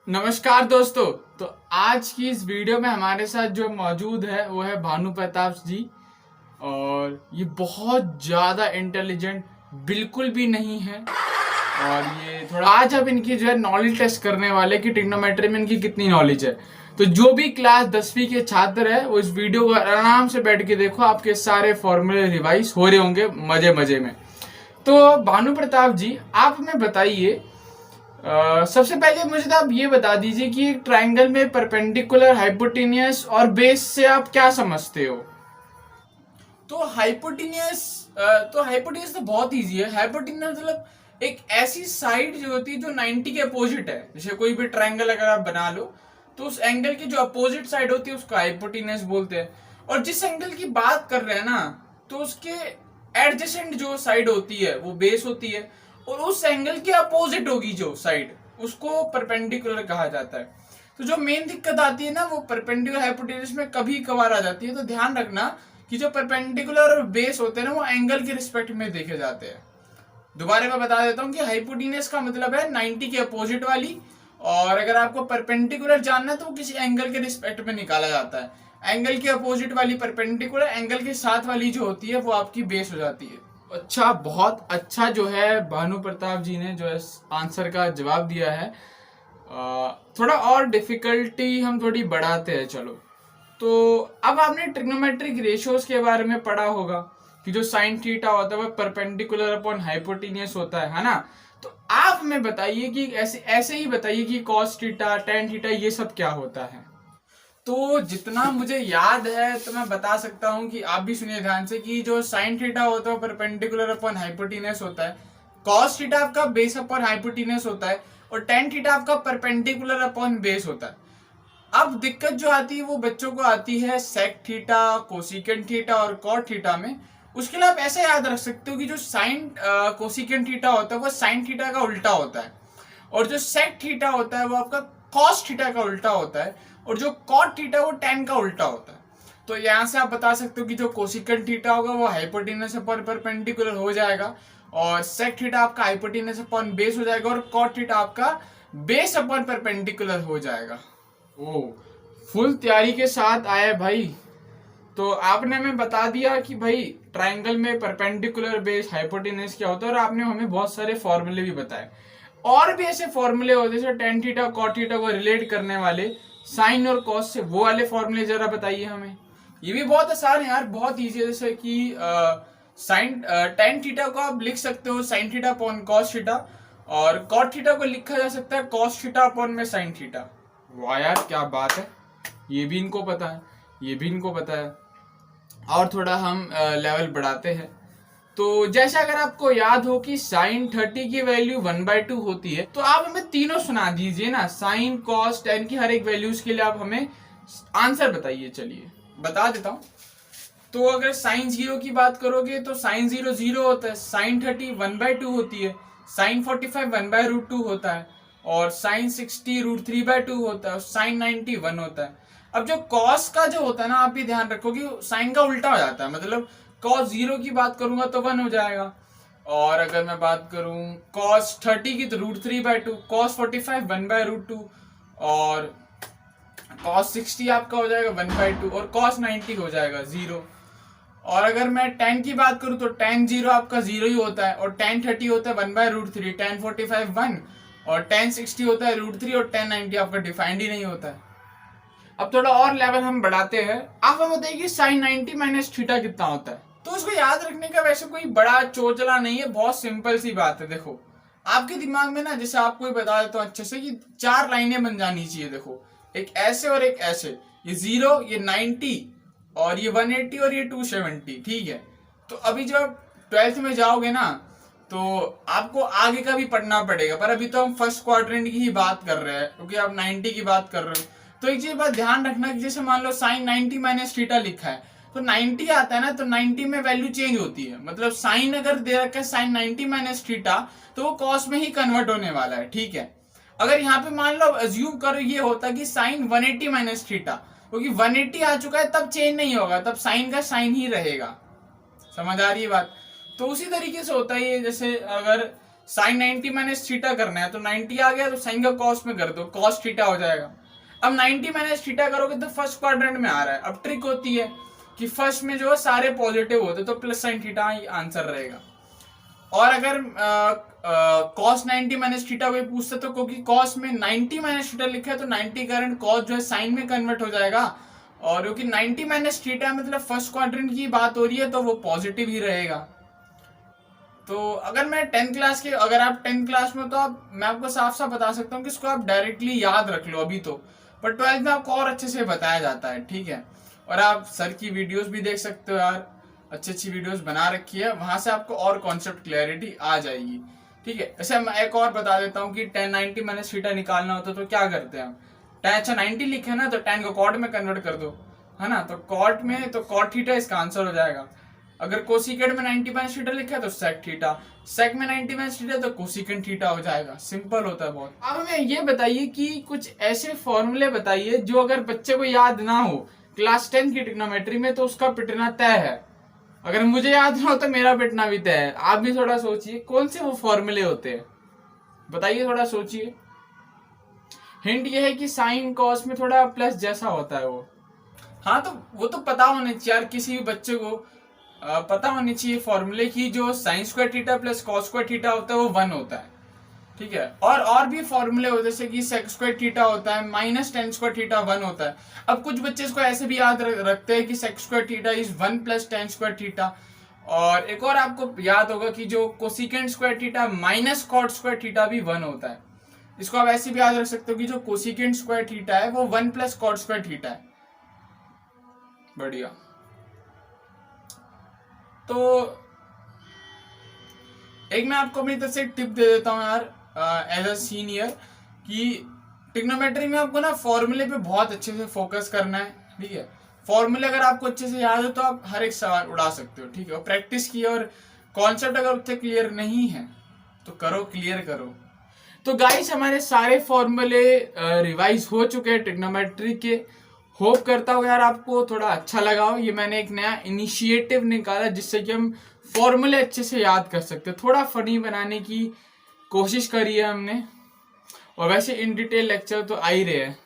नमस्कार दोस्तों। तो आज की इस वीडियो में हमारे साथ जो मौजूद है वो है भानु प्रताप जी। और ये बहुत ज़्यादा इंटेलिजेंट बिल्कुल भी नहीं है। और ये थोड़ा आज अब इनकी जो है नॉलेज टेस्ट करने वाले कि ट्रिग्नोमेट्री में इनकी कितनी नॉलेज है। तो जो भी क्लास 10वीं के छात्र है वो इस वीडियो को आराम से बैठ के देखो, आपके सारे फॉर्मूले रिवाइज हो रहे होंगे मजे मजे में। तो भानु प्रताप जी, आप हमें बताइए, सबसे पहले मुझे तो आप ये बता दीजिए कि एक ट्रायंगल में परपेंडिकुलर, हाइपोटेनियस और बेस से आप क्या समझते हो। तो हाइपोटेनियस तो बहुत इजी है। हाइपोटेनियस मतलब एक ऐसी साइड जो होती है जो 90 के अपोजिट है। जैसे कोई भी ट्रायंगल अगर आप बना लो तो उस एंगल की जो अपोजिट साइड होती है उसको हाइपोटेनियस बोलते हैं। और जिस एंगल की बात कर रहे हैं ना, तो उसके एडजेसेंट जो साइड होती है वो बेस होती है, और उस एंगल के अपोजिट होगी जो साइड उसको परपेंडिकुलर कहा जाता है। तो जो मेन दिक्कत आती है ना वो परपेंडिकुलर हाइपोटेन्यूज में कभी कभार आ जाती है। तो ध्यान रखना कि जो परपेंडिकुलर और बेस होते हैं ना वो एंगल के रिस्पेक्ट में देखे जाते हैं। दोबारा मैं बता देता हूँ कि हाइपोटेन्यूज का मतलब है 90 के अपोजिट वाली, और अगर आपको परपेंडिकुलर जानना है तो किसी एंगल के रिस्पेक्ट में निकाला जाता है। एंगल के अपोजिट वाली परपेंडिकुलर, एंगल के साथ वाली जो होती है वो आपकी बेस हो जाती है। अच्छा, बहुत अच्छा जो है भानु प्रताप जी ने जो है आंसर का जवाब दिया है। थोड़ा और डिफिकल्टी हम थोड़ी बढ़ाते हैं, चलो। तो अब आपने ट्रिग्नोमेट्रिक रेशियोज के बारे में पढ़ा होगा कि जो साइन थीटा होता है वो परपेंडिकुलर अपॉन हाइपोटेनियस होता है ना। तो आप हमें बताइए कि ऐसे ऐसे ही बताइए कि कॉस थीटा, टेन थीटा ये सब क्या होता है। तो जितना मुझे याद है तो मैं बता सकता हूँ कि आप भी सुनिए ध्यान से कि जो साइन थीटा होता है परपेंडिकुलर अपॉन हाइपोटेनस होता है, कॉस थीटा आपका बेस अपॉन हाइपोटेनस होता है, और टेन थीटा आपका परपेंडिकुलर अपॉन बेस होता है। अब दिक्कत जो आती है वो बच्चों को आती है सेक थीटा, कोसिकेंट थीटा और कॉट थीटा में। उसके लिए आप ऐसा याद रख सकते हो कि जो साइन कोसिकेंट थीटा होता है वो साइन थीटा का उल्टा होता है, और जो सेक थीटा होता है वो आपका कॉस थीटा का उल्टा होता है, और जो कॉट थीटा वो टेन का उल्टा होता है। तो यहां से आप बता सकते हो कि जो कोसिकेंट थीटा होगा वो हाइपोटेनस अपॉन परपेंडिकुलर हो जाएगा, और सेक थीटा आपका हाइपोटेनस अपॉन बेस हो जाएगा, और कॉट थीटा आपका बेस अपॉन परपेंडिकुलर हो जाएगा। ओ, फुल तैयारी के साथ आए भाई। तो आपने हमें बता दिया कि भाई ट्रायंगल में परपेंडिकुलर बेस हाइपोटेनस क्या होता है, और आपने हमें बहुत सारे फॉर्मूले भी बताए। और भी ऐसे फॉर्मूले होते हैं टेन थीटा कॉट थीटा को रिलेट करने वाले साइन और कॉस से, वो वाले फॉर्मूले जरा बताइए हमें। ये भी बहुत आसान है यार, बहुत इजी है। जैसे कि साइन टेन थीटा को आप लिख सकते हो sine theta upon cos theta, और कॉट थीटा को लिखा जा सकता है कॉस थीटा अपॉन में साइन थीटा। वाह यार, क्या बात है, ये भी इनको पता है, ये भी इनको पता है। और थोड़ा हम लेवल बढ़ाते हैं। तो जैसे अगर आपको याद हो कि साइन 30 की वैल्यू 1/2 होती है, तो आप हमें तीनों सुना दीजिए ना, साइन कॉस टेन की हर एक वैल्यूज के लिए आप हमें आंसर बताइए। चलिए बता देता हूं। तो अगर साइन 0 की बात करोगे तो साइन 0 0 होता है, साइन 30 1/2 होती है, साइन 45 1/√2 होता है, और साइन 60 √3/2 होता है, और साइन 90 1 होता है। अब जो कॉस का जो होता है ना, आप भी ध्यान रखो कि साइन का उल्टा हो जाता है। मतलब कॉस 0 की बात करूंगा तो 1 हो जाएगा, और अगर मैं बात करूं कॉस 30 की तो √3/2, कॉस 45 1/√2, और कॉस 60 आपका हो जाएगा 1/2, और कॉस 90 हो जाएगा 0। और अगर मैं टेन की बात करूं तो टेन 0 आपका 0 ही होता है, और टेन 30 होता है 1/√3, टेन 45 1, और टेन 60 होता है √3, और टेन 90 आपका डिफाइंड ही नहीं होता है। अब थोड़ा और लेवल हम बढ़ाते हैं। आप हमें बताइए कि साइन 90 माइनस थीटा कितना होता है। तो इसको याद रखने का वैसे कोई बड़ा चोचला नहीं है, बहुत सिंपल सी बात है। देखो आपके दिमाग में ना, जैसे आपको बता देता हूँ अच्छे से कि 4 लाइनें बन जानी चाहिए। देखो, एक ऐसे और एक ऐसे, ये 0, ये 90, और ये 180, और ये 270, ठीक है। तो अभी जब 12th में जाओगे ना तो आपको आगे का भी पढ़ना पड़ेगा, पर अभी तो हम फर्स्ट क्वाड्रेंट की ही बात कर रहे हैं क्योंकि आप 90 की बात कर रहे हो। तो एक चीज बात ध्यान रखना कि जैसे मान लो साइन 90 माइनस थीटा लिखा है, तो 90 आता है ना, तो 90 में वैल्यू चेंज होती है। मतलब साइन अगर दे रखा है साइन 90 माइनस थीटा, तो वो कॉस में ही कन्वर्ट होने वाला है, ठीक है। अगर यहाँ पे मान लो अज्यूम करो ये होता कि साइन 180 माइनस थीटा, क्योंकि 180 आ चुका है तब चेंज नहीं होगा, तब साइन का साइन ही रहेगा। समझ आ रही है बात। तो उसी तरीके से होता है ये, जैसे अगर साइन 90 माइनस थीटा करना है तो 90 आ गया तो साइन का कॉस में कर दो, कॉस थीटा हो जाएगा। अब 90 माइनस थीटा करोगे तो फर्स्ट क्वाड्रेंट में आ रहा है। अब ट्रिक होती है कि फर्स्ट में जो है सारे पॉजिटिव होते तो प्लस साइन थीटा आंसर रहेगा। और अगर कॉस 90 माइनस थीटा कोई पूछता तो क्योंकि कॉस में 90 माइनस थीटा लिखा है तो 90 करंट कॉस जो है साइन में कन्वर्ट हो जाएगा, और क्योंकि 90 माइनस थीटा मतलब फर्स्ट क्वाड्रेंट की बात हो रही है तो वो पॉजिटिव ही रहेगा। तो अगर मैं 10th क्लास के, अगर आप 10th क्लास में, तो आप, मैं आपको साफ साफ बता सकता हूँ कि इसको आप डायरेक्टली याद रख लो अभी तो, पर 12th में आपको और अच्छे से बताया जाता है, ठीक है। और आप सर की वीडियोस भी देख सकते हो यार, अच्छी अच्छी वीडियोस बना रखी है, वहां से आपको और कॉन्सेप्ट क्लैरिटी आ जाएगी, ठीक है। वैसे मैं एक और बता देता हूँ कि 10 90 माइनस थीटा निकालना होता तो क्या करते हैं हम, 10 अच्छा 90 लिखे ना तो 10 को कॉट में कन्वर्ट कर दो, है ना, तो कॉट में तो कॉट थीटा इसका आंसर हो जाएगा। अगर कोसिकेट में 90 माइनस थीटा लिखा है तो सेक थीटा, सेक में 90 माइनस थीटा तो कोसिकेंट थीटा हो जाएगा। सिंपल होता है बहुत। अब हमें ये बताइए कि कुछ ऐसे फॉर्मूले बताइए जो अगर बच्चे को याद ना हो क्लास 10 की ट्रिग्नोमेट्री में तो उसका पिटना तय है। अगर मुझे याद ना हो तो मेरा पिटना भी तय है। आप भी थोड़ा सोचिए कौन से वो फॉर्मूले होते हैं, बताइए, थोड़ा सोचिए। हिंट ये है कि साइन कॉस में थोड़ा प्लस जैसा होता है वो। हाँ तो वो तो पता होने चाहिए यार, किसी भी बच्चे को पता होनी चाहिए फॉर्मूले की, जो sine square theta plus cos square theta होता है वो 1 होता है, ठीक है। और भी फॉर्मूले होते हैं जैसे कि सेक स्क्वायर थीटा होता है, माइनस टेन स्क्वायर थीटा 1 होता है। अब कुछ बच्चे इसको ऐसे भी याद रखते हैं कि sec square theta is 1 plus tan square theta. और एक और आपको याद होगा कि जो cosecant square theta minus cot square theta भी 1 होता है। इसको आप ऐसे भी याद रख सकते हो कि जो कोसिकेंट स्क्वायर थीटा है वो 1 प्लस कॉट स्क्वायर थीटा है। बढ़िया। तो एक मैं आपको अपनी तरफ से टिप दे देता हूँ यार, एज अ सीनियर, कि ट्रिग्नोमेट्री में आपको ना फॉर्मूले पे बहुत अच्छे से फोकस करना है, ठीक है। फॉर्मूले अगर आपको अच्छे से याद हो तो आप हर एक सवाल उड़ा सकते हो, ठीक है। और प्रैक्टिस की, और कॉन्सेप्ट अगर उतने क्लियर नहीं है तो करो, क्लियर करो। तो गाइस हमारे सारे फॉर्मूले रिवाइज हो चुके हैं ट्रिग्नोमेट्री के। होप करता हूँ यार आपको थोड़ा अच्छा लगा हो। ये मैंने एक नया इनिशिएटिव निकाला जिससे कि हम फॉर्मूले अच्छे से याद कर सकते हैं। थोड़ा फनी बनाने की कोशिश करी है हमने, और वैसे इन डिटेल लेक्चर तो आ ही रहे हैं।